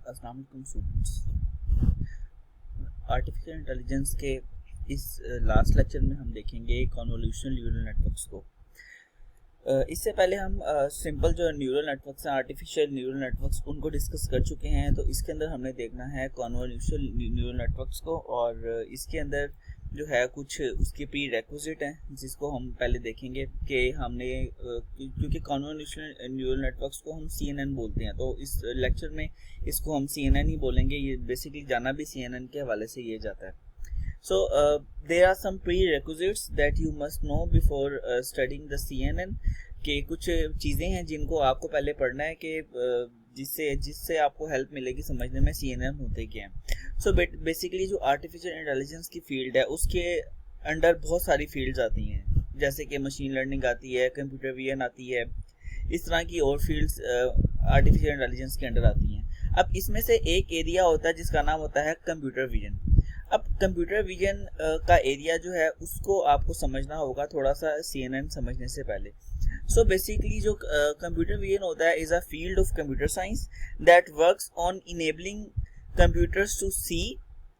अस्सलाम वालेकुम students. Artificial intelligence के इस लास्ट लेक्चर में हम देखेंगे कन्वोल्यूशनल न्यूरल नेटवर्क्स को। इससे पहले हम सिंपल जो न्यूरल नेटवर्क्स हैं, आर्टिफिशियल न्यूरल नेटवर्क्स, उनको डिस्कस कर चुके हैं। तो इसके अंदर हमने देखना है कन्वोल्यूशनल न्यूरल नेटवर्क्स को, और इसके अंदर जो है कुछ उसके प्री रिक्विजिट हैं जिसको हम पहले देखेंगे कि हमने क्योंकि कन्वोल्यूशनल न्यूरल नेटवर्क्स को हम CNN बोलते हैं, तो इस लेक्चर में इसको हम CNN ही बोलेंगे। ये बेसिकली जाना भी CNN के हवाले से ये जाता है। So there are some prerequisites that you must know before studying the CNN, के कुछ चीज़ें हैं जिनको आपको पहले पढ़ना है कि जिससे आपको हेल्प मिलेगी समझने में CNN होते क्या हैं। सो बेसिकली जो आर्टिफिशियल इंटेलिजेंस की फील्ड है उसके अंडर बहुत सारी फील्ड्स आती हैं, जैसे कि मशीन लर्निंग आती है, कंप्यूटर विजन आती है, इस तरह की और फील्ड्स आर्टिफिशियल इंटेलिजेंस के अंडर आती हैं। अब इसमें से एक एरिया होता है जिसका नाम होता है कंप्यूटर विजन। अब कंप्यूटर विजन का एरिया जो है उसको आपको समझना होगा थोड़ा सा CNN समझने से पहले। सो बेसिकली जो कंप्यूटर विजन होता है is a field of computer science that works on enabling computers to see,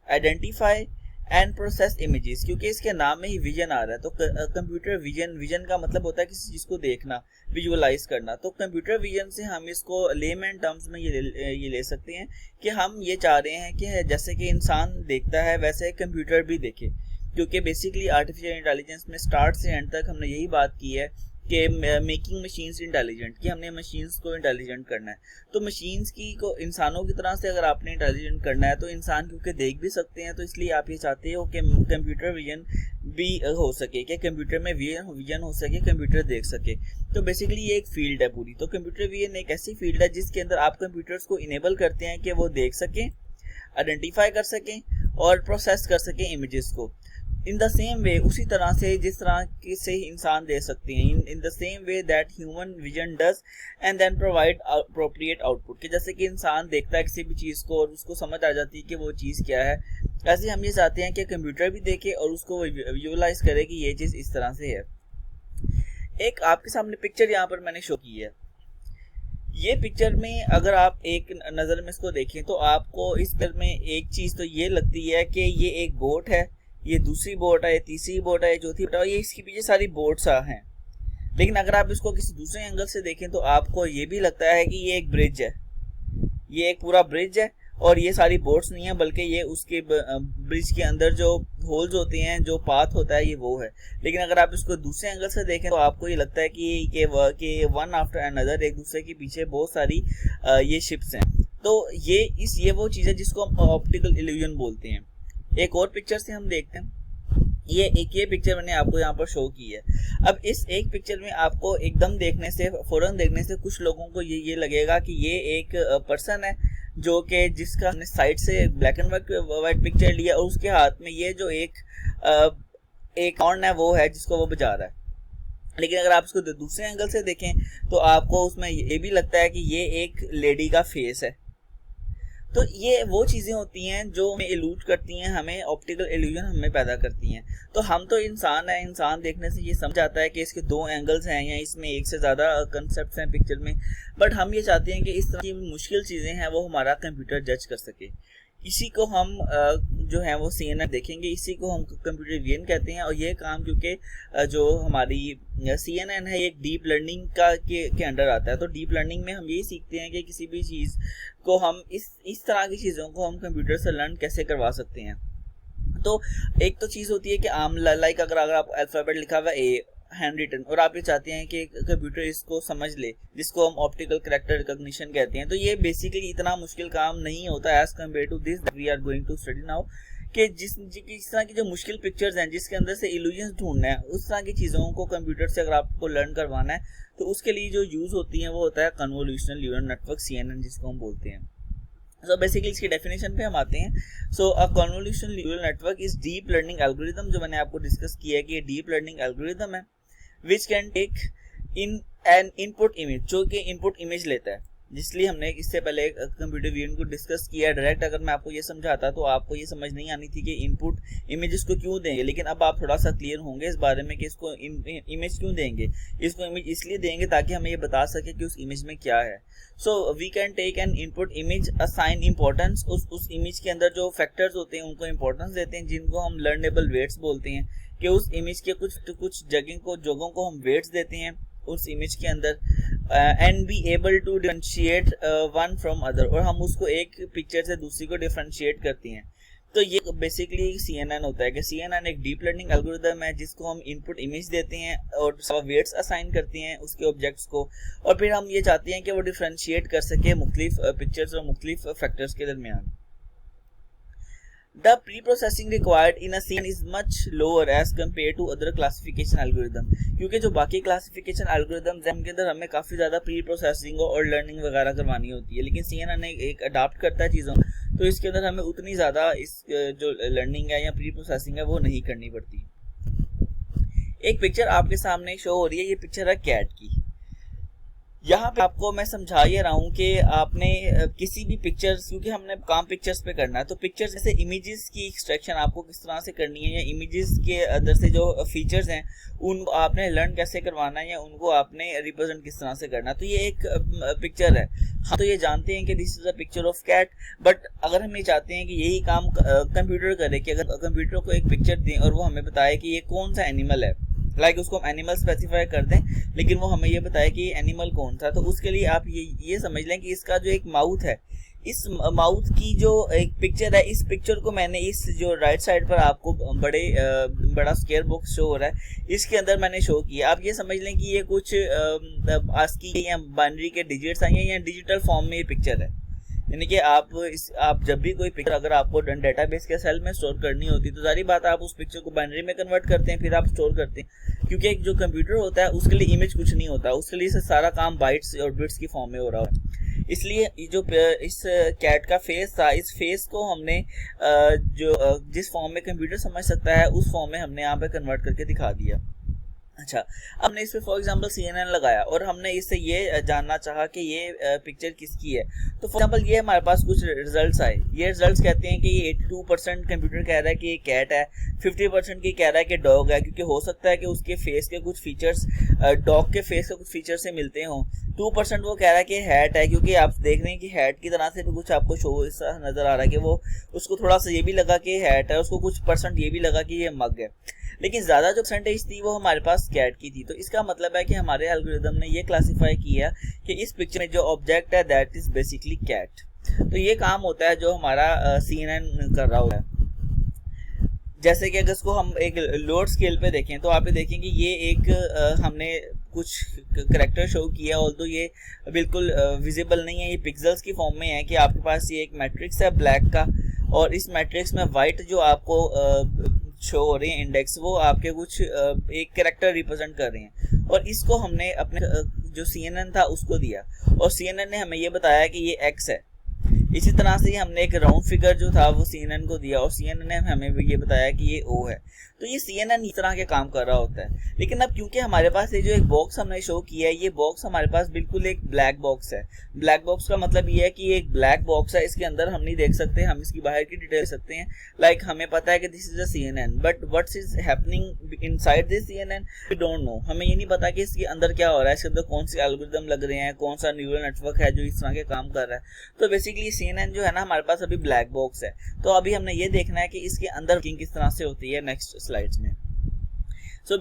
identify and process images. क्योंकि इसके नाम में ही विजन आ रहा है, तो कंप्यूटर विजन का मतलब होता है किसी चीज़ को देखना, विजुअलाइज करना। तो कंप्यूटर विजन से हम इसको लेमैन टर्म्स में ये ले सकते हैं कि हम ये चाह रहे हैं कि जैसे कि इंसान देखता है वैसे कंप्यूटर भी देखे। क्योंकि बेसिकली आर्टिफिशियल इंटेलिजेंस में स्टार्ट से एंड तक हमने यही बात की है कि मेकिंग मशीन्स इंटेलिजेंट, कि हमने मशीन्स को इंटेलिजेंट करना है। तो मशीन्स को इंसानों की तरह से अगर आपने इंटेलिजेंट करना है तो इंसान क्योंकि देख भी सकते हैं, तो इसलिए आप ये चाहते हो कि कंप्यूटर विजन भी हो सके, कि कंप्यूटर में विजन हो सके, कंप्यूटर देख सके। तो बेसिकली ये एक फील्ड है पूरी। तो कंप्यूटर विजन एक ऐसी फील्ड है जिसके अंदर आप कंप्यूटर्स को इनेबल करते हैं कि वो देख सकें, आइडेंटिफाई कर सकें और प्रोसेस कर सकें इमेजेस को। इन द सेम वे, उसी तरह से जिस तरह से इंसान दे सकते हैं, in the same way that human vision does and then provide appropriate output. कि जैसे कि इंसान देखता है किसी भी चीज़ को और उसको समझ आ जाती है कि वो चीज़ क्या है, ऐसे हम ये चाहते हैं कि कंप्यूटर भी देखे और उसको विजुअलाइज करे कि ये चीज़ इस तरह से है। एक आपके सामने पिक्चर यहाँ पर मैंने शो की है। ये पिक्चर में अगर आप एक नज़र में इसको देखें तो आपको इस पिक्चर में एक चीज़ तो ये लगती है कि ये एक बोट है, ये दूसरी बोट है, ये तीसरी बोट है, ये चौथी बोट है, ये इसके पीछे सारी बोट्स हैं। लेकिन अगर आप इसको किसी दूसरे एंगल से देखें तो आपको ये भी लगता है कि ये एक ब्रिज है, ये एक पूरा ब्रिज है और ये सारी बोट्स नहीं है, बल्कि ये उसके ब्रिज के अंदर जो होल्स होते हैं, जो पाथ होता है, ये वो है। लेकिन अगर आप इसको दूसरे एंगल से देखें तो आपको ये लगता है कि वन आफ्टर अनदर एक दूसरे के पीछे बहुत सारी ये शिप्स हैं। तो ये वो चीज़ है जिसको हम ऑप्टिकल इल्यूजन बोलते हैं। एक और पिक्चर से हम देखते हैं, ये पिक्चर मैंने आपको यहाँ पर शो की है। अब इस एक पिक्चर में आपको एकदम देखने से, फौरन देखने से कुछ लोगों को ये लगेगा कि ये एक पर्सन है जो कि जिसका हमने साइड से ब्लैक एंड वाइट पिक्चर लिया और उसके हाथ में ये जो एक हॉर्न है वो है जिसको वो बजा रहा है। लेकिन अगर आप इसको दूसरे एंगल से देखें तो आपको उसमें ये भी लगता है कि ये एक लेडी का फेस है। तो ये वो चीज़ें होती हैं जो हमें इल्यूट करती हैं, हमें ऑप्टिकल इल्यूजन हमें पैदा करती हैं। तो हम तो इंसान है, इंसान देखने से ये समझ आता है कि इसके दो एंगल्स हैं या इसमें एक से ज़्यादा कंसेप्ट्स हैं पिक्चर में, बट हम ये चाहते हैं कि इस तरह की मुश्किल चीज़ें हैं वो हमारा कंप्यूटर जज कर सके। इसी को हम जो है वो CNN देखेंगे, इसी को हम कंप्यूटर विजन कहते हैं। और ये काम क्योंकि जो हमारी CNN है एक डीप लर्निंग के अंडर आता है। तो डीप लर्निंग में हम यही सीखते हैं कि किसी भी चीज़ को हम इस तरह की चीज़ों को हम कंप्यूटर से लर्न कैसे करवा सकते हैं। तो एक तो चीज़ होती है कि आम लाइक अगर आप अल्फ़ाबेट लिखा हुआ है हैंड रिटन और आप ये चाहते हैं कि कंप्यूटर इसको समझ ले, जिसको हम ऑप्टिकल कैरेक्टर रिकॉग्निशन कहते हैं। तो ये बेसिकली इतना मुश्किल काम नहीं होता as compare to this we are going to study now, कि जिस तरह की जो मुश्किल पिक्चर्स हैं जिसके अंदर से इल्यूजन्स ढूंढना है, उस तरह की चीज़ों को कंप्यूटर से अगर आपको लर्न करवाना है तो उसके लिए जो यूज़ होती है वो होता है कन्वोल्यूशनल न्यूरल नेटवर्क CNN जिसको हम बोलते हैं। सो बेसिकली इसकी डेफिनेशन पे हम आते हैं। So a convolutional neural network is deep learning algorithm, जो मैंने आपको डिस्कस किया है कि ये डीप लर्निंग एल्गोरिथम है which can take in an input image, जो कि इनपुट इमेज लेता है। इसलिए हमने इससे पहले कंप्यूटर विजन को डिस्कस किया डायरेक्ट। अगर मैं आपको ये समझाता तो आपको ये समझ नहीं आनी थी कि इनपुट इमेजेस को क्यों देंगे, लेकिन अब आप थोड़ा सा क्लियर होंगे इस बारे में कि इसको इमेज क्यों देंगे। इसको इमेज इसलिए देंगे ताकि हमें ये बता सके कि उस इमेज में क्या है। So we can take an input image, assign importance, उस इमेज के अंदर जो फैक्टर्स होते हैं उनको इंपॉर्टेंस देते हैं, जिनको हम लर्नेबल वेट्स बोलते हैं, कि उस इमेज के कुछ जगहों को हम वेट्स देते हैं उस इमेज के अंदर, and be able to differentiate one from other, और हम उसको एक पिक्चर से दूसरी को डिफरेंशिएट करती हैं। तो ये बेसिकली CNN होता है कि CNN एक डीप लर्निंग एल्गोरिदम है जिसको हम इनपुट इमेज देते हैं और वेट्स असाइन करते हैं उसके ऑब्जेक्ट्स को, और फिर हम ये चाहते हैं कि वो डिफरेंशिएट कर सके मुख्तलिफ पिक्चर्स और मुख्तलिफ फैक्टर्स के दरमियान। The pre-processing required in a CNN is much lower as compared to other classification algorithm, क्योंकि जो बाकी क्लासिफिकेशन एल्गोरिदम्स हैं उनके अंदर हमें काफ़ी ज़्यादा प्री प्रोसेसिंग और लर्निंग वगैरह करवानी होती है, लेकिन CNN एक अडाप्ट करता है चीज़ों, तो इसके अंदर हमें उतनी ज़्यादा इस जो लर्निंग है या प्री प्रोसेसिंग है वो नहीं करनी पड़ती। एक पिक्चर आपके सामने शो हो रही है, ये पिक्चर है कैट की। यहाँ पे आपको मैं समझा ये रहा हूँ कि आपने किसी भी पिक्चर्स, क्योंकि हमने काम पिक्चर्स पे करना है, तो पिक्चर्स जैसे इमेजेस की एक्सट्रैक्शन आपको किस तरह से करनी है, या इमेजेस के अंदर से जो फीचर्स हैं उन आपने लर्न कैसे करवाना है, या उनको आपने रिप्रेजेंट किस तरह से करना है। तो ये एक पिक्चर है, हम तो ये जानते हैं कि this is a picture of cat, but अगर हम ये चाहते हैं कि यही काम कंप्यूटर करे, कि अगर कंप्यूटर को एक पिक्चर दें और वो हमें बताए कि ये कौन सा एनिमल है, लाइक उसको हम एनिमल स्पेसिफाई कर दें लेकिन वो हमें ये बताए कि एनिमल कौन सा, तो उसके लिए आप ये समझ लें कि इसका जो एक माउथ है, इस माउथ की जो एक पिक्चर है, इस पिक्चर को मैंने इस जो राइट साइड पर आपको बड़ा स्क्वायर बॉक्स शो हो रहा है इसके अंदर मैंने शो किया। आप ये समझ लें कि ये कुछ ASCII या बाइनरी के डिजिट्स हैं या डिजिटल फॉर्म में ये पिक्चर है, यानी कि आप जब भी कोई पिक्चर अगर आपको डेटाबेस के सेल में स्टोर करनी होती है तो सारी बात आप उस पिक्चर को बाइनरी में कन्वर्ट करते हैं, फिर आप स्टोर करते हैं, क्योंकि एक जो कंप्यूटर होता है उसके लिए इमेज कुछ नहीं होता, उसके लिए सारा काम बाइट्स और बिट्स की फॉर्म में हो रहा है। इसलिए जो इस कैट का फेस था, इस फेस को हमने जिस फॉर्म में कंप्यूटर समझ सकता है उस फॉर्म में हमने यहाँ पे कन्वर्ट करके दिखा दिया। अच्छा, हमने इस पे फॉर एग्जांपल CNN लगाया और हमने इससे ये जानना चाहा कि ये पिक्चर किसकी है, तो फॉर एग्जांपल ये हमारे पास कुछ रिजल्ट्स आए। ये रिजल्ट्स कहते हैं कि ये 82% कंप्यूटर कह रहा है कि ये कैट है, 50% की कह रहा है कि डॉग है, क्योंकि हो सकता है कि उसके फेस के कुछ फीचर्स डॉग के फेस के कुछ फीचर से मिलते हों। 2% वो कह रहा है कि हैट है, क्योंकि आप देख रहे हैं कि हैट की तरह से भी कुछ आपको शो ऐसा नजर आ रहा है कि वो उसको थोड़ा सा ये भी लगा कि हैट है, उसको कुछ % ये भी लगा कि ये मग है, लेकिन ज़्यादा जो परसेंटेज थी वो हमारे पास कैट की थी। तो इसका मतलब है कि हमारे एल्गोरिदम ने ये क्लासिफाई किया कि इस पिक्चर में जो ऑब्जेक्ट है दैट इज बेसिकली कैट। तो ये काम होता है जो हमारा CNN कर रहा होता है। जैसे कि अगर इसको हम एक लोअर स्केल पे देखें तो आप देखेंगे ये एक हमने कुछ करैक्टर शो किया, ऑल्दो ये बिल्कुल विजिबल नहीं है, ये पिक्सेल्स की फॉर्म में है कि आपके पास ये एक मैट्रिक्स है ब्लैक का, और इस मैट्रिक्स में वाइट जो आपको शो हो रहे हैं इंडेक्स, वो आपके कुछ एक कैरेक्टर रिप्रेजेंट कर रहे हैं, और इसको हमने अपने जो CNN था उसको दिया, और CNN ने हमें ये बताया कि ये X है। इसी तरह से हमने एक राउंड फिगर जो था वो CNN को दिया, और CNN ने हमें भी ये बताया कि ये O है। तो ये CNN इस तरह के काम कर रहा होता है। लेकिन अब क्योंकि हमारे पास ये जो एक बॉक्स हमने शो किया है, ये बॉक्स हमारे पास बिल्कुल एक ब्लैक बॉक्स है। ब्लैक बॉक्स का मतलब ये है कि ये एक ब्लैक बॉक्स है, इसके अंदर हम नहीं देख सकते, हम इसकी बाहर की डिटेल देख सकते हैं। लाइक हमें पता है कि this is a CNN, but what's is happening inside this CNN we don't know. हमें ये नहीं पता कि इसके अंदर क्या हो रहा है, इसके अंदर कौन से एल्गोरिदम लग रहे हैं, कौन सा न्यूरल नेटवर्क है जो इस तरह के काम कर रहा है। तो बेसिकली CNN जो है ना हमारे पास अभी ब्लैक बॉक्स है। तो अभी हमने ये देखना है कि इसके अंदर किस तरह से होती है नेक्स्ट स्लाइड्स में। सो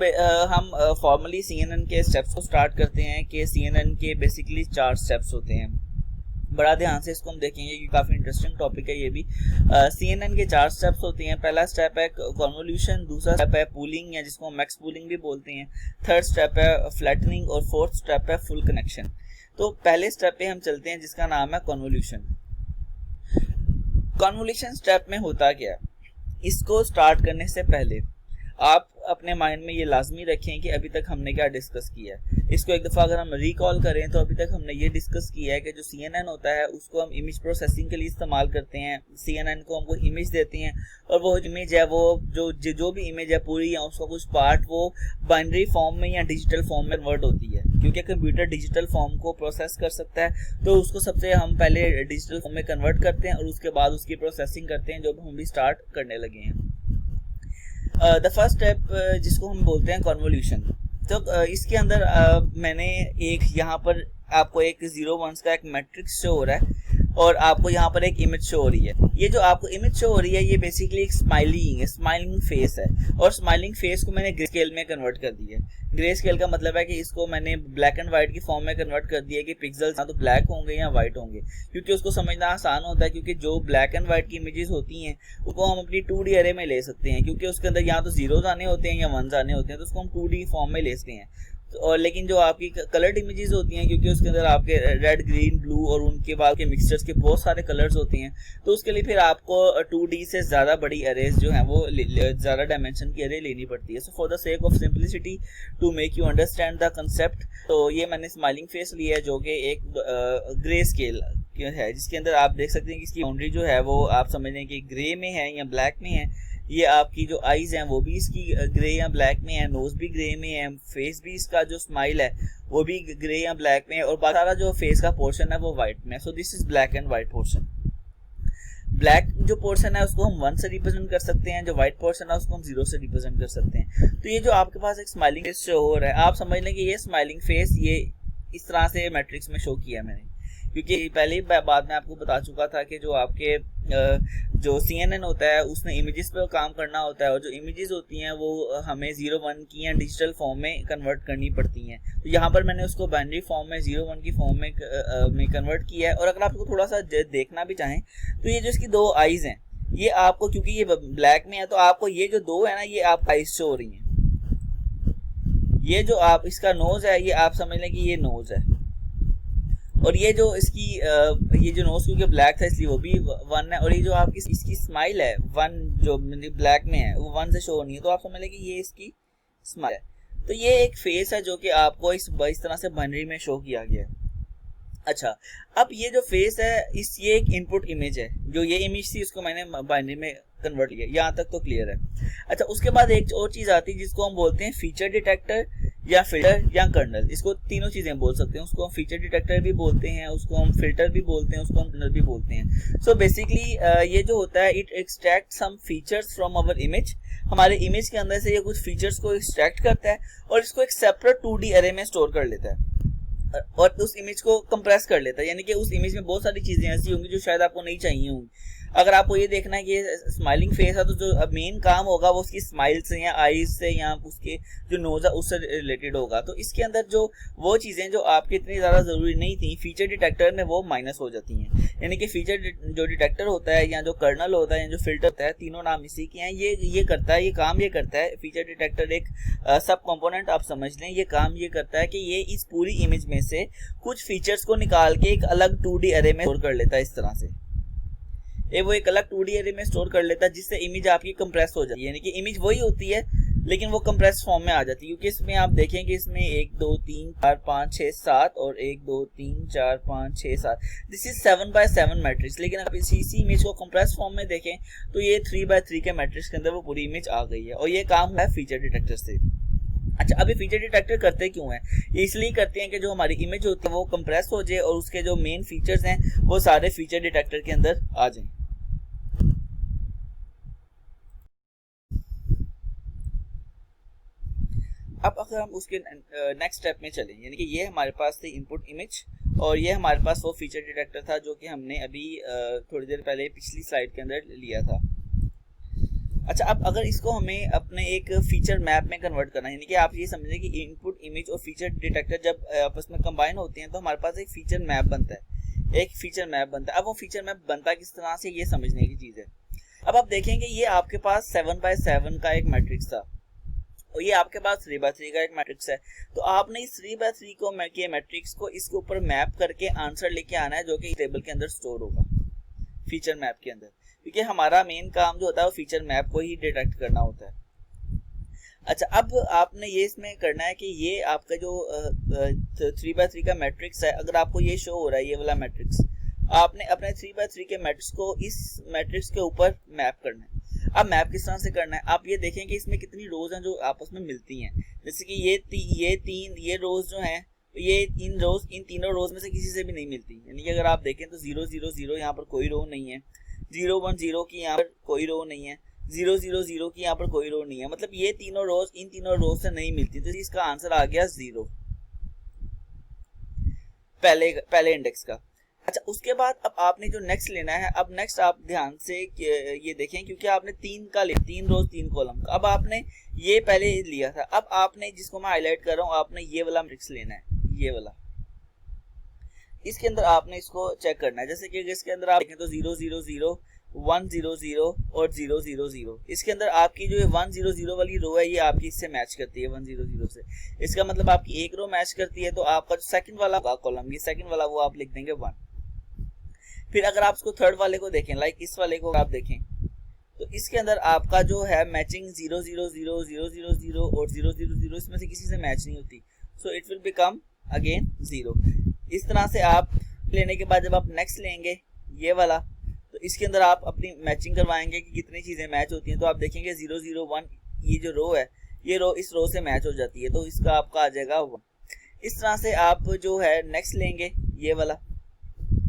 हम फॉर्मली CNN के स्टेप्स को स्टार्ट करते हैं कि CNN के बेसिकली 4 स्टेप्स होते हैं। बड़ा ध्यान से इसको हम देखेंगे, ये काफ़ी इंटरेस्टिंग टॉपिक है ये भी। CNN के 4 स्टेप्स होते हैं। पहला स्टेप है कन्वोल्यूशन, दूसरा स्टेप है पूलिंग या जिसको हम मैक्स पूलिंग भी बोलते हैं, थर्ड स्टेप है फ्लैटनिंग, और फोर्थ स्टेप है फुल कनेक्शन। तो पहले स्टेप पे हम चलते हैं जिसका नाम है कन्वोल्यूशन। कन्वोल्यूशन स्टेप में होता क्या, इसको स्टार्ट करने से पहले आप अपने माइंड में ये लाजमी रखें कि अभी तक हमने क्या डिस्कस किया है। इसको एक दफ़ा अगर हम रिकॉल करें तो अभी तक हमने ये डिस्कस किया है कि जो CNN होता है उसको हम इमेज प्रोसेसिंग के लिए इस्तेमाल करते हैं। CNN को हमको इमेज देते हैं और वो इमेज है वो जो भी इमेज है पूरी या उसका कुछ पार्ट वो बाइनरी फॉर्म में या डिजिटल फॉर्म में कन्वर्ट होती है। क्योंकि कंप्यूटर डिजिटल फॉर्म को प्रोसेस कर सकता है तो उसको सबसे हम पहले डिजिटल फॉर्म में कन्वर्ट करते हैं और उसके बाद उसकी प्रोसेसिंग करते हैं, जो हम भी स्टार्ट करने लगे हैं। द फर्स्ट स्टेप जिसको हम बोलते हैं कन्वोल्यूशन। तो इसके अंदर मैंने एक यहाँ पर आपको एक 0 1 का एक मैट्रिक्स शो हो रहा है और आपको यहाँ पर एक इमेज शो हो रही है। ये जो आपको इमेज शो हो रही है ये बेसिकली एक स्माइलिंग फेस है और स्माइलिंग फेस को मैंने ग्रे स्केल में कन्वर्ट कर दिया है। ग्रे स्केल का मतलब है कि इसको मैंने ब्लैक एंड व्हाइट की फॉर्म में कन्वर्ट कर दिया है कि पिक्सल्स या तो ब्लैक होंगे या व्हाइट होंगे, क्योंकि उसको समझना आसान होता है। क्योंकि जो ब्लैक एंड व्हाइट की इमेजेस होती हैं उसको हम अपनी 2D अरे में ले सकते हैं, क्योंकि उसके अंदर या तो जीरोज आने होते हैं या वंस आने होते हैं, तो उसको हम 2D फॉर्म में ले सकते हैं। और लेकिन जो आपकी कलर्ड इमेजेस होती हैं, क्योंकि उसके अंदर आपके रेड ग्रीन ब्लू और उनके बाद के मिक्सचर्स के बहुत सारे कलर्स होते हैं, तो उसके लिए फिर आपको 2D से ज़्यादा बड़ी अरेज जो हैं वो ज़्यादा डायमेंशन की अरे लेनी पड़ती है। So for the sake of simplicity to make you understand the concept, तो ये मैंने स्माइलिंग फेस लिया है जो कि एक ग्रे स्केल है, जिसके अंदर आप देख सकते हैं कि इसकी बाउंड्री जो है वो आप समझ लें कि ग्रे में है या ब्लैक में है। ये आपकी जो आईज हैं वो भी इसकी ग्रे या ब्लैक में है, नोज भी ग्रे में है, फेस भी इसका जो स्माइल है वो भी ग्रे या ब्लैक में है और बाकी सारा जो फेस का पोर्शन है वो व्हाइट में है। So this is black and white portion. Black जो पोर्शन है उसको हम 1 से रिप्रेजेंट कर सकते हैं, जो व्हाइट पोर्शन है उसको हम 0 से रिप्रेजेंट कर सकते हैं। तो ये जो आपके पास एक स्माइलिंग फेस शो हो रहा है, आप समझ लें कि ये स्माइलिंग फेस ये इस तरह से मैट्रिक्स में शो किया है मैंने, क्योंकि पहले बाद में आपको बता चुका था कि जो आपके जो CNN होता है उसने इमेजेस पे काम करना होता है और जो इमेजेस होती हैं वो हमें 0 1 की या डिजिटल फॉर्म में कन्वर्ट करनी पड़ती हैं। तो यहाँ पर मैंने उसको बाइनरी फॉर्म में 0 1 की फॉर्म में कन्वर्ट किया है। और अगर आपको थोड़ा सा देखना भी चाहें तो ये जो इसकी 2 आईज हैं ये आपको, क्योंकि ये ब्लैक में है तो आपको ये जो 2 है ना ये आप आईज शो हो रही हैं। ये जो आप इसका नोज है ये आप समझ लें कि ये नोज है और ये जो इसकी ये जो नोज क्योंकि ब्लैक था इसलिए वो भी 1 है और ये जो आपकी इसकी स्माइल है 1 जो ब्लैक में है वो 1 से शो नहीं है, तो आप समझ लें कि ये इसकी स्माइल है। तो ये एक फेस है जो कि आपको इस तरह से बाइनरी में शो किया गया है। अच्छा, अब ये जो फेस है ये एक इनपुट इमेज है, जो ये इमेज थी उसको मैंने बाइनरी में कन्वर्ट किया। यहाँ तक तो क्लियर है। अच्छा, उसके बाद एक और चीज आती है जिसको हम बोलते हैं फीचर डिटेक्टर या फिल्टर या कर्नल। इसको तीनों चीजें बोल सकते हैं। उसको हम फीचर डिटेक्टर भी बोलते हैं, उसको हम फिल्टर भी बोलते हैं, उसको हम कर्नल भी बोलते हैं। सो बेसिकली ये जो होता है it extract some features from our image. हमारे इमेज के अंदर से ये कुछ फीचर्स को एक्सट्रैक्ट करता है और इसको एक सेपरेट 2D अरे में स्टोर कर लेता है और उस इमेज को कंप्रेस कर लेता है। यानी कि उस इमेज में बहुत सारी चीजें ऐसी होंगी जो शायद आपको नहीं चाहिए होंगी। अगर आपको ये देखना है कि ये स्माइलिंग फेस है तो जो मेन काम होगा वो उसकी स्माइल से या आईज से या उसके जो नोज है उससे रिलेटेड होगा। तो इसके अंदर जो वो चीजें जो आपकी इतनी ज्यादा जरूरी नहीं थी फीचर डिटेक्टर में वो माइनस हो जाती हैं। यानी कि फीचर जो डिटेक्टर होता है या जो कर्नल होता है या जो फिल्टर होता है, तीनों नाम इसी के हैं। ये करता है, ये काम ये करता है। फीचर डिटेक्टर एक सब कंपोनेंट आप समझ लें, ये काम ये करता है कि ये इस पूरी इमेज में से कुछ फीचर्स को निकाल के एक अलग 2D अरे में स्टोर कर लेता है। इस तरह से वो एक अलग 2D अरे में स्टोर कर लेता है जिससे इमेज आपकी कंप्रेस हो जाती है। यानी कि इमेज वही होती है लेकिन वो कंप्रेस फॉर्म में आ जाती है, क्योंकि इसमें आप देखें कि इसमें 1 2 3 4 5 6 7 और 1 2 3 4 5 6 7 दिस इज 7x7 मैट्रिक्स। लेकिन आप इसी इमेज को कंप्रेस फॉर्म में देखें तो ये 3x3 के मैट्रिक्स के अंदर वो पूरी इमेज आ गई है और ये काम है फीचर डिटेक्टर से। अच्छा, अभी फीचर डिटेक्टर करते क्यों हैं? ये इसलिए करते हैं कि जो हमारी इमेज होती है वो कंप्रेस हो जाए और उसके जो मेन फीचर्स हैं वो सारे फीचर डिटेक्टर के अंदर आ जाएं। अब अगर हम उसके नेक्स्ट स्टेप में चलें, यानी कि ये हमारे पास थी इनपुट इमेज और ये हमारे पास वो फीचर डिटेक्टर था जो कि हमने अभी थोड़ी देर पहले पिछली स्लाइड के अंदर लिया था। अच्छा, अब अगर इसको हमें अपने एक फीचर मैप में कन्वर्ट करना है, यानी कि आप ये समझें कि इनपुट इमेज और फीचर डिटेक्टर जब आपस में कंबाइन होते हैं तो हमारे पास एक फीचर मैप बनता है, एक फीचर मैप बनता है। अब वो फीचर मैप बनता किस तरह से, ये समझने की चीज़ है। अब आप देखेंगे ये आपके पास 7x7 का एक मैट्रिक्स था और ये आपके पास 3x3 का एक मैट्रिक्स है। तो आपने इस 3x3 को के मैट्रिक्स को इसके ऊपर मैप करके आंसर लेके आना है जो कि टेबल के अंदर स्टोर होगा फीचर मैप के अंदर, क्योंकि हमारा मेन काम जो होता है वो फीचर मैप को ही डिटेक्ट करना होता है। अच्छा, अब आपने ये इसमें करना है कि ये आपका जो 3x3 का मैट्रिक्स है, अगर आपको ये शो हो रहा है ये वाला मैट्रिक्स, आपने अपने 3x3 के मैट्रिक्स को इस मैट्रिक्स के ऊपर मैप करना है। अब मैप किस तरह से करना है, आप ये देखें कि इसमें कितनी रोज हैं जो आपस में मिलती हैं। जैसे कि ये रोज जो हैं, ये इन तीनों रोज में से किसी से भी नहीं मिलती। यानी कि अगर आप देखें तो 0 0 0 यहाँ पर कोई रो नहीं है, 0 1 0 की यहाँ पर कोई रो नहीं है, 0 0 0 की यहाँ पर कोई रो नहीं है, मतलब ये तीनों रोज इन तीनों रोज से नहीं मिलती, तो इसका आंसर आ गया 0 पहले इंडेक्स का। अच्छा, उसके बाद अब आपने जो नेक्स्ट लेना है, अब नेक्स्ट आप ध्यान से ये देखें, क्योंकि आपने 3 रोज 3 कॉलम का, अब आपने ये पहले लिया था, अब आपने जिसको मैं हाईलाइट कर रहा हूँ, आपने ये वाला मैट्रिक्स लेना है, ये वाला। इसके अंदर आपने इसको चेक करना है, जैसे कि इसके अंदर आप देखें तो 0 0 0 1 0 0 और 0 0 0। इसके अंदर आपकी जो 1 0 0 वाली रो है ये आपकी इससे मैच करती है 1 0 0 से, इसका मतलब आपकी एक रो मैच करती है, तो आपका जो सेकंड वाला कॉलम, ये सेकंड वाला वो आप लिख देंगे 1। फिर अगर आप इसको थर्ड वाले को देखें, लाइक इस वाले को आप देखें, तो इसके अंदर आपका जो है मैचिंग 0 0 0 0 0 0 और 0 0 0, इसमें से किसी से मैच नहीं होती, so it will become again 0। इस तरह से आप लेने के बाद जब आप नेक्स्ट लेंगे ये वाला, तो इसके अंदर आप अपनी मैचिंग करवाएंगे कि कितनी चीजें मैच होती हैं, तो आप देखेंगे 0 0 1 ये जो रो है, ये रो इस रो से मैच हो जाती है, तो इसका आपका आ जाएगा 1। इस तरह से आप जो है नेक्स्ट लेंगे ये वाला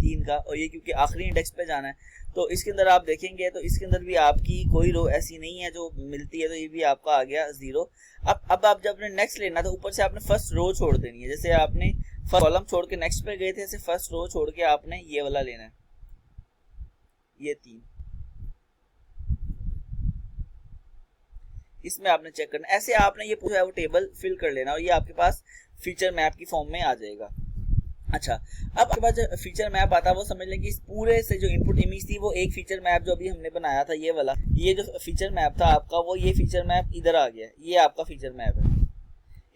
3 का, और ये क्योंकि आखिरी इंडेक्स पे जाना है, तो इसके अंदर आप देखेंगे तो इसके अंदर भी आपकी कोई रो ऐसी नहीं है जो मिलती है, तो ये भी आपका आ गया 0। अब आप जब आपने नेक्स्ट लेना तो ऊपर से आपने फर्स्ट रो छोड़ देनी है, जैसे आपने फर्स्ट कॉलम छोड़ के नेक्स्ट पे गए थे, ऐसे फर्स्ट रो छोड़ के आपने ये वाला लेना है, ये 3, इसमें आपने चेक करना। ऐसे आपने ये पूरा वो टेबल फिल कर लेना और ये आपके पास फीचर मैप की फॉर्म में आ जाएगा। अच्छा, अब आपके पास जो फीचर मैप आता है वो समझ लें कि इस पूरे से जो इनपुट इमेज थी वो एक फीचर मैप जो अभी हमने बनाया था ये वाला, ये जो फीचर मैप था आपका, वो ये फीचर मैप इधर आ गया, ये आपका फीचर मैप है।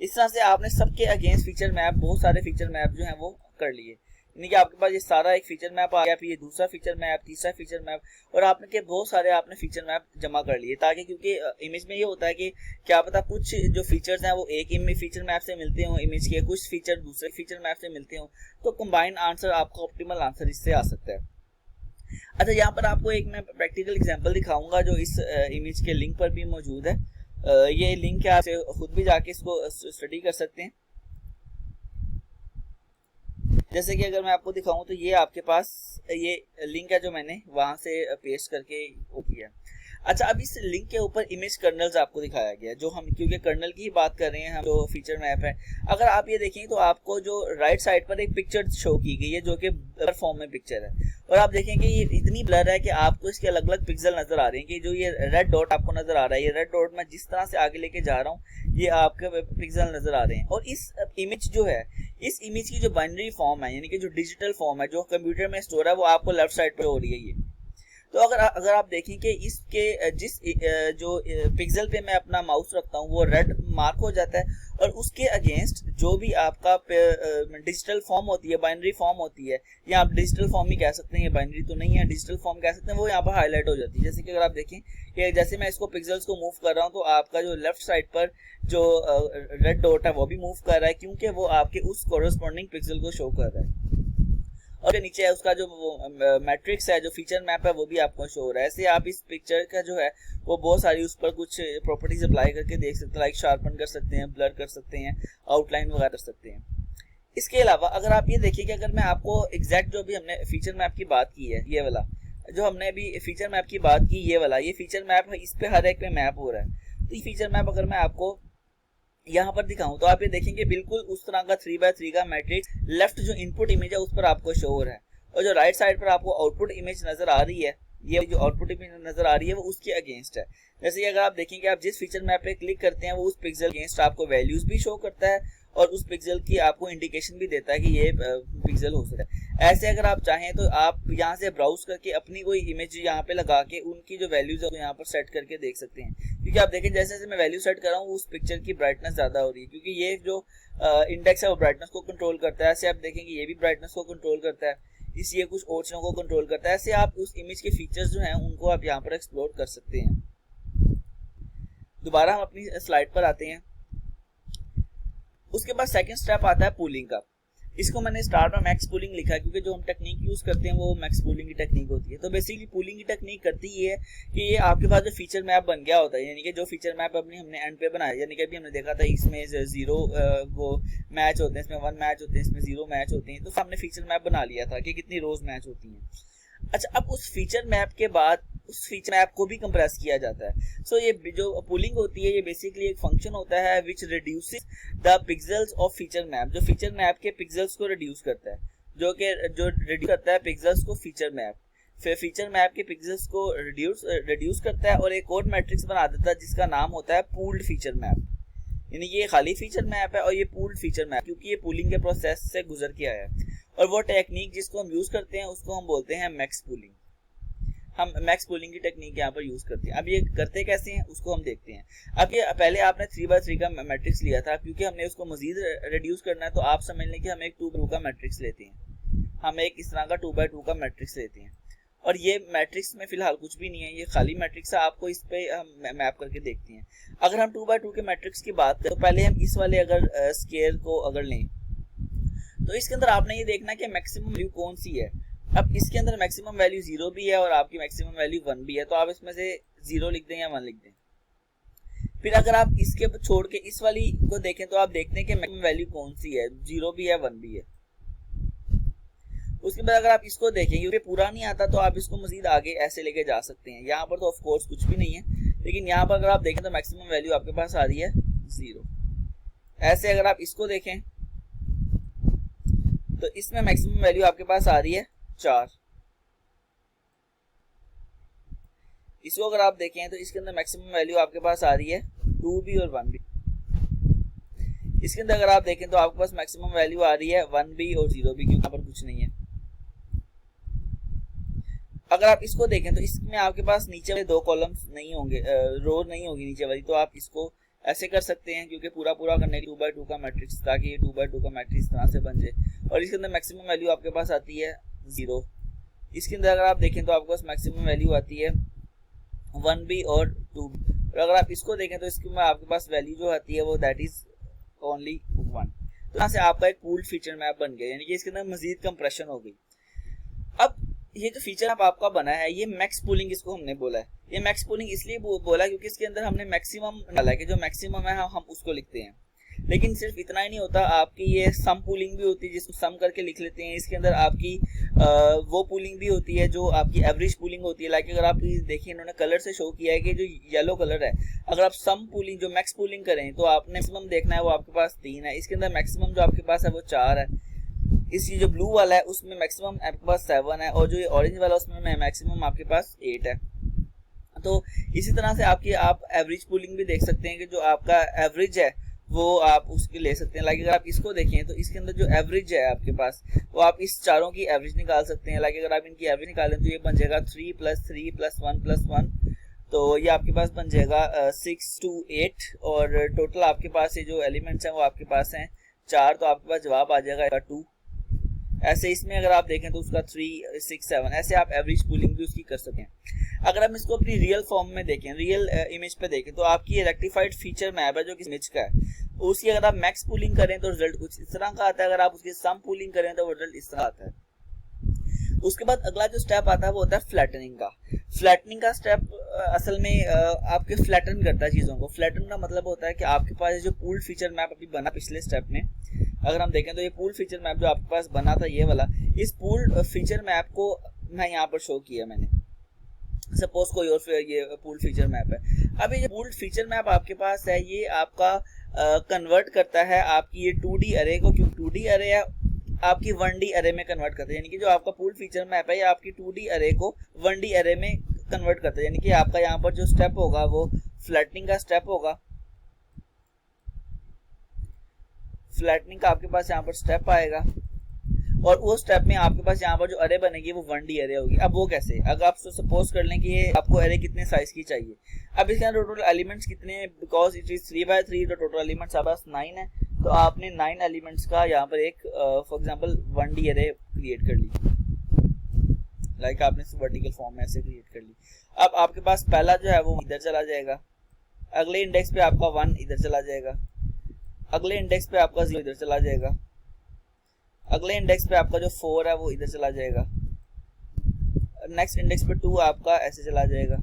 इस तरह से आपने सबके अगेंस्ट फीचर मैप, बहुत सारे फीचर मैप जो हैं वो कर लिए, यानी कि आपके पास ये सारा एक फीचर मैप आ गया, फिर ये दूसरा फीचर मैप, तीसरा फीचर मैप, और आपने के बहुत सारे आपने फीचर मैप जमा कर लिए, ताकि क्योंकि इमेज में ये होता है कि क्या पता कुछ जो फीचर्स हैं वो एक फीचर मैप से मिलते हो इमेज के, कुछ फीचर दूसरे फीचर मैप से मिलते हो, तो कंबाइंड आंसर आपका ऑप्टिमल आंसर इससे आ सकता है। अच्छा, यहाँ पर आपको एक मैं प्रैक्टिकल एग्जांपल दिखाऊंगा जो इस इमेज के लिंक पर भी मौजूद है। ये लिंक है, आप खुद भी जाके इसको स्टडी कर सकते हैं। जैसे कि अगर मैं आपको दिखाऊं तो ये आपके पास ये लिंक है जो मैंने वहां से पेस्ट करके किया। अच्छा, अब इस लिंक के ऊपर इमेज कर्नल्स आपको दिखाया गया, जो हम क्योंकि कर्नल की ही बात कर रहे हैं हम, जो फीचर मैप है। अगर आप ये देखें तो आपको जो राइट साइड पर एक पिक्चर शो की गई है जो कि ब्लर फॉर्म में पिक्चर है, और आप देखेंगे ये इतनी ब्लर है कि आपको इसके अलग अलग पिक्सल नजर आ रहे हैं, कि जो ये रेड डॉट आपको नजर आ रहा है, ये रेड डॉट मैं जिस तरह से आगे लेके जा रहा हूँ ये आपके पिक्सल नजर आ रहे हैं। और इस इमेज जो है, इस इमेज की जो बाइनरी फॉर्म है, यानी कि जो डिजिटल फॉर्म है जो कंप्यूटर में स्टोर है, वो आपको लेफ्ट साइड पर हो रही है ये। तो अगर आप देखें कि इसके जिस जो पिक्सल पे मैं अपना माउस रखता हूँ वो रेड मार्क हो जाता है, और उसके अगेंस्ट जो भी आपका डिजिटल फॉर्म होती है, बाइनरी फॉर्म होती है, या आप डिजिटल फॉर्म ही कह सकते हैं, ये बाइनरी तो नहीं है, डिजिटल फॉर्म कह सकते हैं, वो यहाँ पर हाईलाइट हो जाती है। जैसे कि अगर आप देखें कि जैसे मैं इसको पिक्सल्स को मूव कर रहा हूँ, तो आपका जो लेफ्ट साइड पर जो रेड डॉट है वो भी मूव कर रहा है, क्योंकि वो आपके उस कोरस्पॉन्डिंग पिक्सल को शो कर रहा है। और नीचे है उसका जो मैट्रिक्स है, जो फीचर मैप है, वो भी आपको शो हो रहा है। ऐसे आप इस पिक्चर का जो है वो बहुत सारी उस पर कुछ प्रॉपर्टीज अप्लाई करके देख सकते हैं, लाइक शार्पन कर सकते हैं, ब्लर कर सकते हैं, आउटलाइन वगैरह कर सकते हैं। इसके अलावा अगर आप ये देखिए कि अगर मैं आपको एग्जैक्ट जो भी हमने फीचर मैप की बात की है, ये वाला जो हमने अभी फीचर मैप की बात की, ये वाला ये फीचर मैप है, इस पे हर एक पे मैप हो रहा है। तो ये फीचर मैप अगर मैं आपको यहाँ पर दिखाऊं तो आप ये देखेंगे बिल्कुल उस तरह का 3x3 का मैट्रिक्स, लेफ्ट जो इनपुट इमेज है उस पर आपको शो हो रहा है, और जो राइट साइड पर आपको आउटपुट इमेज नजर आ रही है, ये जो आउटपुट इमेज नजर आ रही है वो उसके अगेंस्ट है। जैसे अगर आप देखेंगे, आप जिस फीचर मैप पे क्लिक करते हैं वो उस पिक्सल अगेंस्ट आपको वैल्यूज भी शो करता है, और उस पिक्सल की आपको इंडिकेशन भी देता है कि ये पिक्सल हो सकता है। ऐसे अगर आप चाहें तो आप यहाँ से ब्राउज करके अपनी कोई इमेज यहाँ पे लगा के उनकी जो वैल्यूज है यहाँ पर सेट करके देख सकते हैं, क्योंकि आप देखें जैसे जैसे मैं वैल्यू सेट कर रहा हूँ उस पिक्चर की ब्राइटनेस ज्यादा हो रही है, क्योंकि ये जो इंडेक्स है वो ब्राइटनेस को कंट्रोल करता है। ऐसे आप देखेंगे ये भी ब्राइटनेस को कंट्रोल करता है, इस ये कुछ और चीजों को कंट्रोल करता है। ऐसे आप उस इमेज के फीचर्स जो हैं उनको आप यहाँ पर एक्सप्लोर कर सकते हैं। दोबारा हम अपनी स्लाइड पर आते हैं। उसके बाद सेकंड स्टेप आता है पूलिंग का। इसको मैंने स्टार्ट में मैक्स पूलिंग लिखा है क्योंकि जो हम टेक्निक यूज करते हैं वो मैक्स पूलिंग की टेक्निक होती है। तो बेसिकली पूलिंग की टेक्निक करती ये है कि ये आपके पास जो फीचर मैप बन गया होता है, यानी कि जो फीचर मैप अपनी हमने एंड पे बनाया, यानी कि अभी हमने देखा था इसमें 0 वो मैच होते हैं, इसमें 1 मैच होते हैं, इसमें 0 मैच होते हैं, तो हमने फीचर मैप बना लिया था कि कितनी रोज मैच होती हैं। अच्छा, अब उस फीचर मैप के बाद उस फीचर मैप को भी कंप्रेस किया जाता है। सो ये जो पूलिंग होती है ये बेसिकली एक फंक्शन होता है which reduces the pixels of feature map, जो फीचर मैप के पिक्सेल्स को रिड्यूस करता है, जो रिड्यूस करता है पिक्सेल्स को फीचर मैप, फिर फीचर मैप के पिक्सेल्स को रिड्यूस करता है और एक और मैट्रिक्स बना देता है जिसका नाम होता है पूल्ड फीचर मैप। यानी ये खाली फीचर मैप है और ये पूल्ड फीचर मैप, क्योंकि ये पूलिंग के प्रोसेस से गुजर के आया है। और वो टेक्निक जिसको हम यूज करते हैं उसको हम बोलते हैं मैक्स पूलिंग। हम मैक्स पूलिंग की टेक्निक यहाँ पर यूज करते हैं। अब ये करते कैसे हैं उसको हम देखते हैं। अब ये पहले आपने 3x3 का मैट्रिक्स लिया था, क्योंकि हमने उसको मजीद रिड्यूस करना है तो आप समझ लें कि हम एक 2x2 का मैट्रिक्स लेते हैं, हम एक इस तरह का 2x2 का मैट्रिक्स लेते हैं। और ये मैट्रिक्स में फिलहाल कुछ भी नहीं है, ये खाली मैट्रिक्स है, आपको इस पे हम मैप करके देखते हैं। अगर हम 2x2 के मैट्रिक्स की बात करें तो पहले हम इस वाले अगर स्केयर को अगर लें तो इसके अंदर आपने ये देखना कि मैक्सिमम वैल्यू कौन सी है। अब इसके अंदर मैक्सिमम वैल्यू 0 भी है और आपकी मैक्सिमम वैल्यू 1 भी है, तो आप इसमें से 0 लिख दें या 1 लिख दें। फिर अगर आप इसके छोड़ के इस वाली को देखें तो आप देखते हैं कि मैक्सिमम वैल्यू कौन सी है, 0 भी है 1 भी है। उसके बाद अगर आप इसको देखें, क्योंकि पूरा नहीं आता तो आप इसको मजीद आगे ऐसे लेके जा सकते हैं। यहाँ पर तो ऑफ कोर्स कुछ भी नहीं है, लेकिन यहाँ पर अगर आप देखें तो मैक्सिमम वैल्यू आपके पास आ रही है 0। ऐसे अगर आप इसको देखें तो इसमें मैक्सिमम वैल्यू आपके पास आ रही है 4। इसको अगर आप देखें तो इसके अंदर मैक्सिमम वैल्यू आपके पास आ रही है 2 भी और 1 भी। इसके अंदर अगर आप देखें तो आपके पास मैक्सिमम वैल्यू आ रही है 1 भी और 0 भी, क्योंकि यहाँ पर कुछ नहीं है। अगर आप इसको देखें तो इसमें आपके पास नीचे वाले 2 कॉलम्स नहीं होंगे, रो नहीं होगी नीचे वाली, तो आप इसको ऐसे कर सकते हैं क्योंकि पूरा करने के 2x2 का मैट्रिक्स, ताकि ये 2x2 का मैट्रिक्स तरह से बन जाए। और इसके अंदर मैक्सिमम वैल्यू आपके पास आती है 0। इसके अंदर अगर आप देखें तो आपके पास मैक्सिमम वैल्यू आती है 1 भी और 2 भी। और अगर आप इसको देखें तो इसके में आपके पास वैल्यू जो आती है वो दैट इज ओनली 1। तो यहाँ से आपका एक पूल्ड फीचर मैप बन गया, यानी कि इसके अंदर मजीद कंप्रेशन हो गई। अब ये जो फीचर मैप आपका बना है ये मैक्स पूलिंग इसको हमने बोला है। ये मैक्स पूलिंग इसलिए बोला क्योंकि इसके अंदर हमने मैक्सिमम डाला है कि जो मैक्सिमम है हम उसको लिखते हैं। लेकिन सिर्फ इतना ही नहीं होता, आपकी ये सम पूलिंग भी होती है जिसको सम करके लिख लेते हैं। इसके अंदर आपकी वो पूलिंग भी होती है जो आपकी एवरेज पूलिंग होती है। लाइक अगर आप देखिए इन्होंने कलर से शो किया है कि जो येलो कलर है, अगर आप सम पूलिंग जो मैक्स पूलिंग करें तो आपने मैक्सिमम देखना है वो आपके पास 3 है। इसके अंदर मैक्सिमम जो आपके पास है वो 4 है। इस जो ब्लू वाला है उसमें मैक्सिमम आपके पास 7 है और जो ये ऑरेंज वाला उसमें मैक्सिमम आपके पास 8 है। तो इसी तरह से आपकी आप एवरेज पूलिंग भी देख सकते हैं कि जो आपका एवरेज है वो आप उसके ले सकते हैं। लाइक अगर आप इसको देखें तो इसके अंदर जो एवरेज है आपके पास वो आप इस चारों की एवरेज निकाल सकते हैं। लाइक अगर आप इनकी एवरेज निकालें तो ये बन जाएगा 3 + 3 + 1 + 1, तो ये आपके पास बन जाएगा 6 to 8। और टोटल आपके पास ये जो एलिमेंट्स हैं वो आपके पास हैं 4, तो आपके पास जवाब आ जाएगा 2। ऐसे इसमें अगर आप देखें तो उसका 3, 6, 7 ऐसे आप एवरेज पूलिंग भी उसकी कर सकें। अगर हम इसको अपनी रियल फॉर्म में देखें, रियल इमेज पे देखें, तो आपकी ये रेक्टिफाइड फीचर मैप है जो कि इमेज का है, उसकी अगर आप मैक्स पूलिंग करें तो रिजल्ट कुछ इस तरह का आता है। अगर आप उसकी सम पूलिंग करें तो रिजल्ट इस तरह आता है। उसके बाद अगला जो स्टेप आता है वो होता है फ्लैटनिंग का। फ्लैटनिंग का स्टेप असल में आपके फ्लैटन करता है चीज़ों को। फ्लैटन का मतलब होता है कि आपके पास जो पूल्ड फीचर मैप अभी बना पिछले स्टेप में, अगर हम देखें तो ये पूल्ड फीचर मैप जो आपके पास बना था ये वाला, इस पूल्ड फीचर मैप को मैं यहाँ पर शो किया मैंने। सपोज कोई और ये पूल्ड फीचर मैप है। अब ये पूल्ड फीचर मैप आपके पास है, ये आपका कन्वर्ट करता है आपकी ये 2D अरे को, क्योंकि 2D अरे है आपकी 1D अरे में कन्वर्ट करता है। यानी कि जो आपका पूल्ड फीचर मैप है ये आपकी 2D अरे को 1D अरे में कन्वर्ट करता है। यानी कि आपका यहाँ पर जो स्टेप होगा वो फ्लैटनिंग का स्टेप होगा। फ्लैटनिंग का आपके पास यहाँ पर स्टेप आएगा और वो स्टेप में आपके पास यहाँ पर जो अरे बनेगी वो 1D अरे होगी। अब वो कैसे, अगर आप सपोज कर लें कि ये आपको अरे कितने साइज की चाहिए। अब इसके अंदर टोटल एलिमेंट्स कितने हैं, बिकॉज इट इज 3x3, तो टोटल एलिमेंट्स आपके पास 9 है। तो आपने 9 एलिमेंट्स का यहाँ पर एक फॉर एग्जांपल 1D अरे क्रिएट कर ली। लाइक आपने वर्टिकल फॉर्म में ऐसे क्रिएट कर ली। अब आपके पास पहला जो है वो इधर चला जाएगा, अगले इंडेक्स पे आपका 1 इधर चला जाएगा, अगले इंडेक्स पे आपका 0 इधर चला जाएगा, अगले इंडेक्स पे आपका जो 4 है वो इधर चला जाएगा, नेक्स्ट इंडेक्स पे 2 आपका ऐसे चला जाएगा,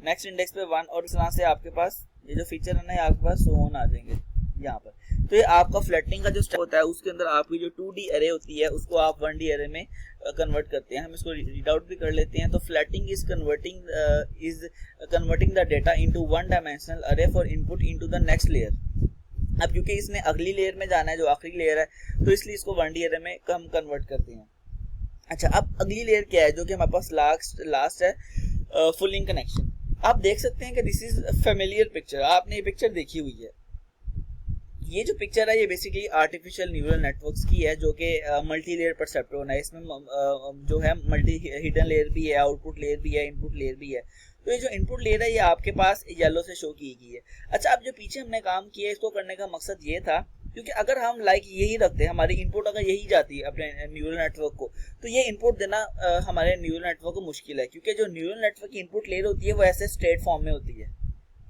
नेक्स्ट इंडेक्स पे 1, और इस तरह से आपके पास ये जो फीचर है ना, आपके पास सो ऑन आ जाएंगे यहाँ पर। तो ये आपका फ्लैटनिंग का जो स्टेप होता है उसके अंदर आपकी जो 2D अरे होती है उसको आप 1D अरे में कन्वर्ट करते हैं। हम इसको रीड आउट भी कर लेते हैं। तो flattening is converting the data into one dimensional array for input into the next layer. अब क्योंकि इसने अगली लेयर में जाना है जो आखिरी लेयर है, तो इसलिए इसको 1D अरे में हम कन्वर्ट करते हैं। अच्छा, अब अगली लेयर क्या है जो कि हमारे पास लास्ट है, फुल लिंक कनेक्शन। आप देख सकते हैं कि दिस इज फेमिलियर पिक्चर, आपने ये पिक्चर देखी हुई है। ये जो पिक्चर है ये बेसिकली आर्टिफिशियल न्यूरल नेटवर्क्स की है, जो कि मल्टी लेयर परसेप्ट्रॉन है। इसमें जो है मल्टी हिडन लेयर भी है, आउटपुट लेयर भी है, इनपुट लेयर भी है। तो ये जो इनपुट लेयर है ये आपके पास येलो से शो की गई है। अच्छा, अब जो पीछे हमने काम किया इसको करने का मकसद ये था, क्योंकि अगर हम यही रखते हैं, हमारी इनपुट अगर यही जाती है अपने न्यूरल नेटवर्क को, तो ये इनपुट देना हमारे न्यूरल नेटवर्क को मुश्किल है, क्योंकि जो न्यूरल नेटवर्क की इनपुट लेयर होती है वो ऐसे स्ट्रेट फॉर्म में होती है,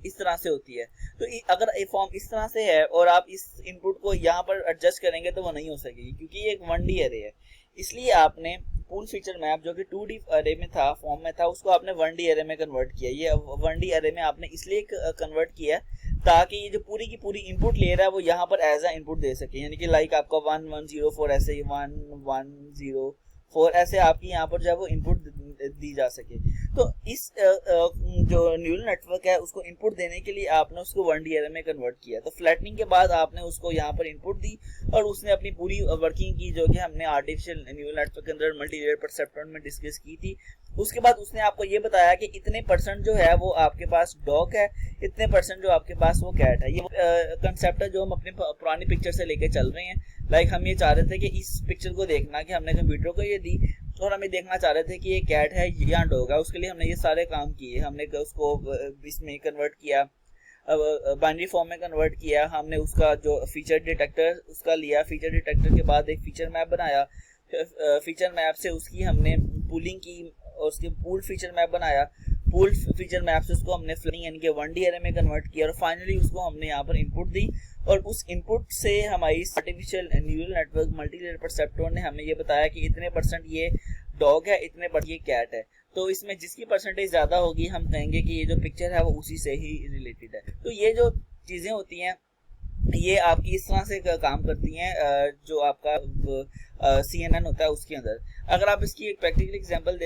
इस तरह से होती है। तो अगर ये फॉर्म इस तरह से है और आप इस इनपुट को यहाँ पर एडजस्ट करेंगे तो वो नहीं हो सकेगी, क्योंकि ये एक 1D अरे है। इसलिए आपने पूल फीचर मैप जो कि 2D अरे में था, फॉर्म में था, उसको आपने 1D अरे में कन्वर्ट किया। ये 1D अरे में आपने इसलिए कन्वर्ट किया ताकि ये जो पूरी की पूरी इनपुट लेयर है वो यहाँ पर एज अ इनपुट दे सके, यानी कि लाइक आपका 1104 ऐसे 1104 ऐसे आपकी यहाँ पर जो है वो इनपुट दी जा सके। तो इस जो न्यूरल नेटवर्क है उसको इनपुट देने के लिए आपने उसको 1D अरे में कन्वर्ट किया। तो फ्लैटनिंग के बाद आपने उसको यहाँ पर इनपुट दी और उसने अपनी पूरी वर्किंग की, जो कि हमने आर्टिफिशियल न्यूरल नेटवर्क के अंदर मल्टी लेयर परसेप्ट्रॉन में डिस्कस की थी। उसके बाद उसने आपको ये बताया कि इतने % जो है वो आपके पास डॉग है, इतने % जो आपके पास वो कैट है। ये कंसेप्ट है जो हम अपने पुरानी पिक्चर से लेके चल रहे हैं। लाइक हम ये चाह रहे थे कि इस पिक्चर को देखना कि हमने कंप्यूटर को ये दी और हमें देखना चाह रहे थे कि ये कैट है या डॉग है। उसके लिए हमने ये सारे काम किए, हमने उसको इसमें कन्वर्ट किया, बाइनरी फॉर्म में कन्वर्ट किया। हमने उसका जो फीचर डिटेक्टर उसका लिया, फीचर डिटेक्टर के बाद एक फीचर मैप बनाया, फीचर मैप से उसकी हमने पूलिंग की और उसके पूल फीचर मैप बनाया, पूल फीचर मैप से उसको हमने फ्लैटनिंग यानी कि 1D अरे में कन्वर्ट किया और फाइनली उसको हमने यहाँ पर इनपुट दी। और उस इनपुट से हमारी artificial neural network multi layer perceptron ने हमें ये बताया कि इतने % ये डॉग है, इतने % ये कैट है। तो इसमें जिसकी % ज्यादा होगी हम कहेंगे कि ये जो पिक्चर है वो उसी से ही रिलेटेड है। तो ये जो चीजें होती हैं ये आपकी इस तरह से काम करती हैं, जो आपका CNN होता है उसके अंदर। अगर आप इसकी एक प्रैक्टिकल एग्जांपल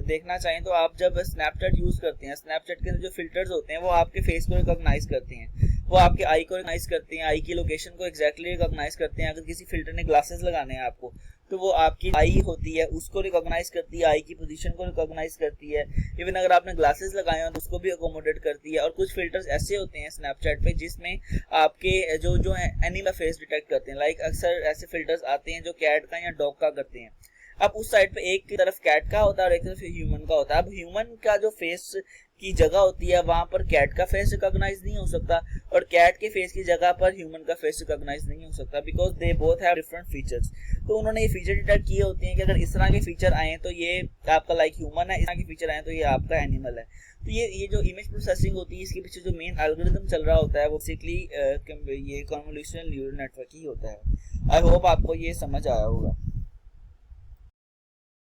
देखना चाहें तो आप जब स्नैपचैट यूज करते हैं, स्नैपचैट के अंदर जो फिल्टर्स होते हैं वो आपके फेस को रिकॉग्नाइज करते हैं, वो आपके आई को रिकॉग्नाइज करते हैं, आई की लोकेशन को एग्जैक्टली रिकॉग्नाइज करते हैं। अगर किसी फिल्टर ने ग्लासेस लगाने हैं आपको तो वो आपकी आई होती है उसको रिकॉग्नाइज करती है, आई की पोजीशन को रिकॉग्नाइज करती है। इवन अगर आपने ग्लासेस लगाए हो तो उसको भी अकोमोडेट करती है। और कुछ फिल्टर्स ऐसे होते हैं स्नैपचैट पे जिसमें आपके जो है एनिमल फेस डिटेक्ट करते हैं। लाइक अक्सर ऐसे फिल्टर्स आते हैं जो कैट का या डॉग का करते हैं। अब उस साइड पे एक तरफ कैट का होता है और एक तरफ ह्यूमन का होता है। अब ह्यूमन का जो फेस की जगह होती है वहां पर कैट का फेस रिकॉग्नाइज नहीं हो सकता और कैट के फेस की जगह पर ह्यूमन का फेस रिकॉग्नाइज नहीं हो सकता, because they both have different features. तो उन्होंने ये फीचर डिटेक्ट किए होते हैं कि अगर इस तरह के फीचर आए तो ये आपका लाइक ह्यूमन है, इस तरह के फीचर आए तो ये आपका एनिमल है। तो ये जो इमेज प्रोसेसिंग होती है इसके पीछे जो मेन एल्गोरिथम चल रहा होता है वो बेसिकली ये कन्वोल्यूशनल न्यूरल नेटवर्क ही होता है। आई होप आपको ये समझ आया होगा।